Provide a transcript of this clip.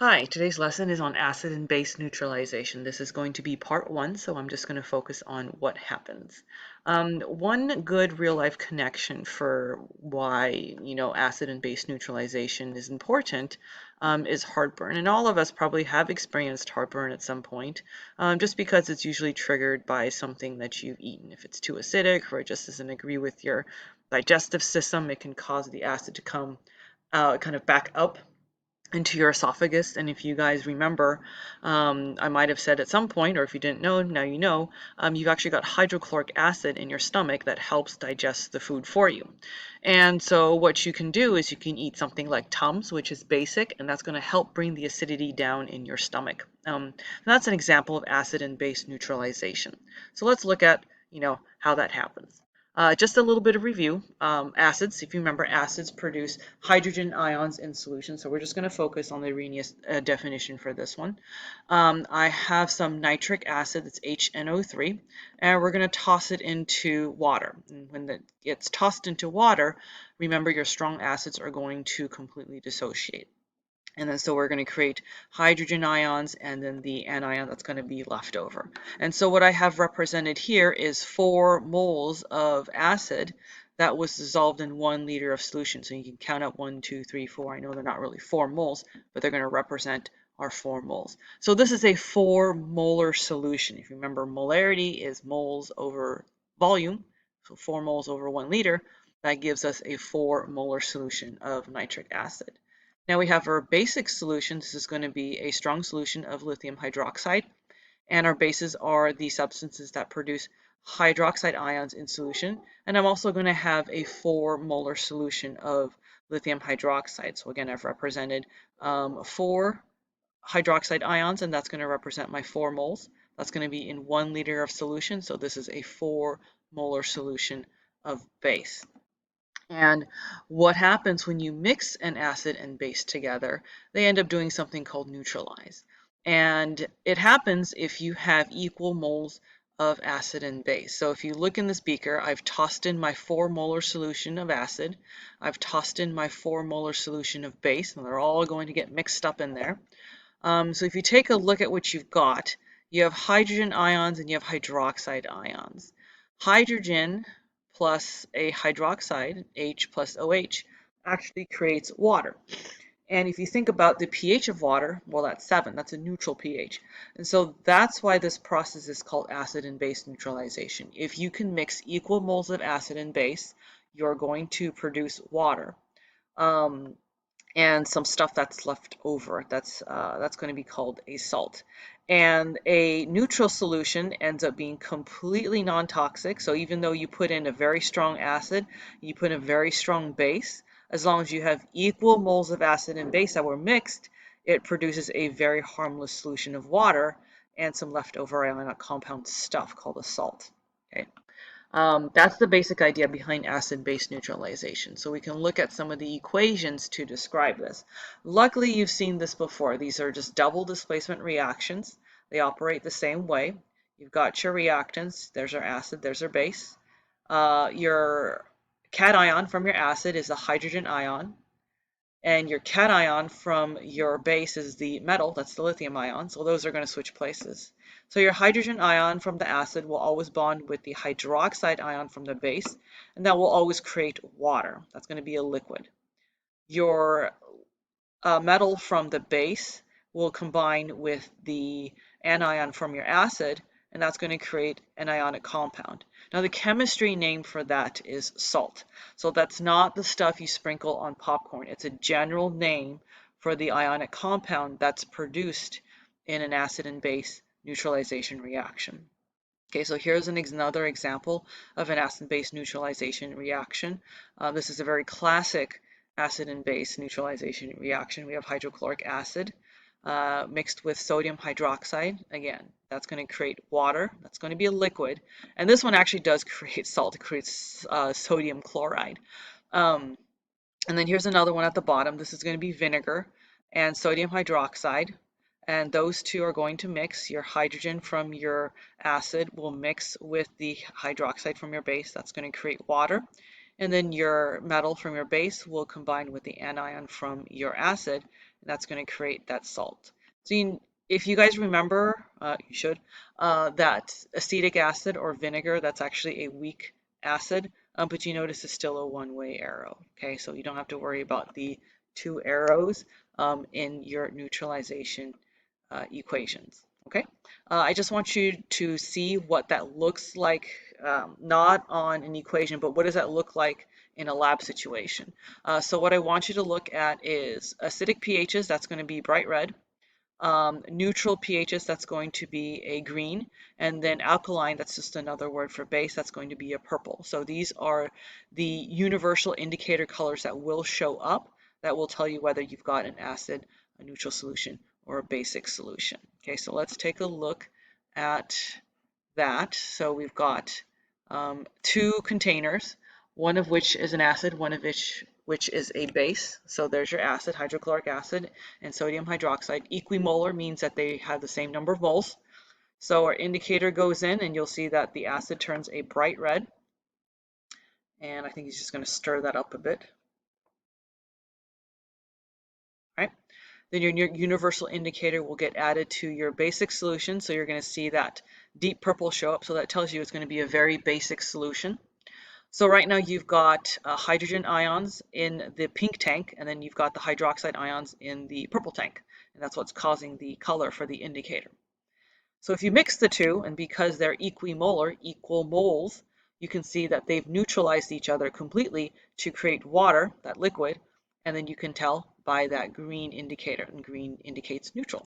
Hi, today's lesson is on acid and base neutralization. This is going to be part one, so I'm just going to focus on what happens. One good real life connection for why, acid and base neutralization is important is heartburn. And all of us probably have experienced heartburn at some point, just because it's usually triggered by something that you've eaten. If it's too acidic or it just doesn't agree with your digestive system, it can cause the acid to come kind of back up into your esophagus. And if you guys remember, I might have said at some point, or if you didn't know, now you know, you've actually got hydrochloric acid in your stomach that helps digest the food for you. And so what you can do is you can eat something like Tums, which is basic, and that's going to help bring the acidity down in your stomach. That's an example of acid and base neutralization. So let's look at, how that happens. Just a little bit of review. Acids, if you remember, acids produce hydrogen ions in solution. So we're just going to focus on the Arrhenius definition for this one. I have some nitric acid, that's HNO3, and we're going to toss it into water. And when it gets tossed into water, remember your strong acids are going to completely dissociate. And then so we're going to create hydrogen ions and then the anion that's going to be left over. And so what I have represented here is 4 moles of acid that was dissolved in 1 liter of solution. So you can count up 1, 2, 3, 4. I know they're not really 4 moles, but they're going to represent our 4 moles. So this is a 4 molar solution. If you remember, molarity is moles over volume. So 4 moles over 1 liter. That gives us a 4 molar solution of nitric acid. Now we have our basic solution. This is going to be a strong solution of lithium hydroxide. And our bases are the substances that produce hydroxide ions in solution. And I'm also going to have a 4 molar solution of lithium hydroxide. So again, I've represented 4 hydroxide ions, and that's going to represent my 4 moles. That's going to be in 1 liter of solution. So this is a 4 molar solution of base. And what happens when you mix an acid and base together, they end up doing something called neutralize. And it happens if you have equal moles of acid and base. So if you look in this beaker, I've tossed in my 4 molar solution of acid. I've tossed in my 4 molar solution of base, and they're all going to get mixed up in there. So if you take a look at what you've got, you have hydrogen ions and you have hydroxide ions. Hydrogen plus a hydroxide, H plus OH, actually creates water. And if you think about the pH of water, well, that's 7. That's a neutral pH. And so that's why this process is called acid and base neutralization. If you can mix equal moles of acid and base, you're going to produce water. And some stuff that's left over. That's going to be called a salt. And a neutral solution ends up being completely non-toxic. So even though you put in a very strong acid, you put in a very strong base, as long as you have equal moles of acid and base that were mixed, it produces a very harmless solution of water and some leftover ionic compound stuff called a salt. Okay. That's the basic idea behind acid-base neutralization. So we can look at some of the equations to describe this. Luckily, you've seen this before. These are just double displacement reactions. They operate the same way. You've got your reactants. There's our acid, there's our base. Your cation from your acid is a hydrogen ion. And your cation from your base is the metal, that's the lithium ion, so those are going to switch places. So your hydrogen ion from the acid will always bond with the hydroxide ion from the base, and that will always create water. That's going to be a liquid. Your metal from the base will combine with the anion from your acid, and that's going to create an ionic compound. Now the chemistry name for that is salt. So that's not the stuff you sprinkle on popcorn. It's a general name for the ionic compound that's produced in an acid and base neutralization reaction. Okay, so here's another example of an acid-base neutralization reaction. This is a very classic acid and base neutralization reaction. We have hydrochloric acid mixed with sodium hydroxide. Again, that's going to create water. That's going to be a liquid. And this one actually does create salt. It creates sodium chloride. And then here's another one at the bottom. This is going to be vinegar and sodium hydroxide. And those two are going to mix. Your hydrogen from your acid will mix with the hydroxide from your base. That's going to create water. And then your metal from your base will combine with the anion from your acid, and that's going to create that salt. So if you guys remember, you should, that acetic acid or vinegar, that's actually a weak acid, but you notice it's still a one-way arrow. Okay, so you don't have to worry about the two arrows in your neutralization equations. Okay, I just want you to see what that looks like, not on an equation, but what does that look like in a lab situation. So what I want you to look at is acidic pHs, that's going to be bright red. Neutral pHs, that's going to be a green, and then alkaline, that's just another word for base, that's going to be a purple. So these are the universal indicator colors that will show up that will tell you whether you've got an acid, a neutral solution, or a basic solution. Okay, so let's take a look at that. So we've got two containers, one of which is an acid, one of which is a base. So there's your acid, hydrochloric acid, and sodium hydroxide. Equimolar means that they have the same number of moles. So our indicator goes in, and you'll see that the acid turns a bright red. And I think he's just going to stir that up a bit. Right? Then your universal indicator will get added to your basic solution. So you're going to see that deep purple show up. So that tells you it's going to be a very basic solution. So right now you've got hydrogen ions in the pink tank, and then you've got the hydroxide ions in the purple tank. And that's what's causing the color for the indicator. So if you mix the two, and because they're equimolar, equal moles, you can see that they've neutralized each other completely to create water, that liquid, and then you can tell by that green indicator, and green indicates neutral.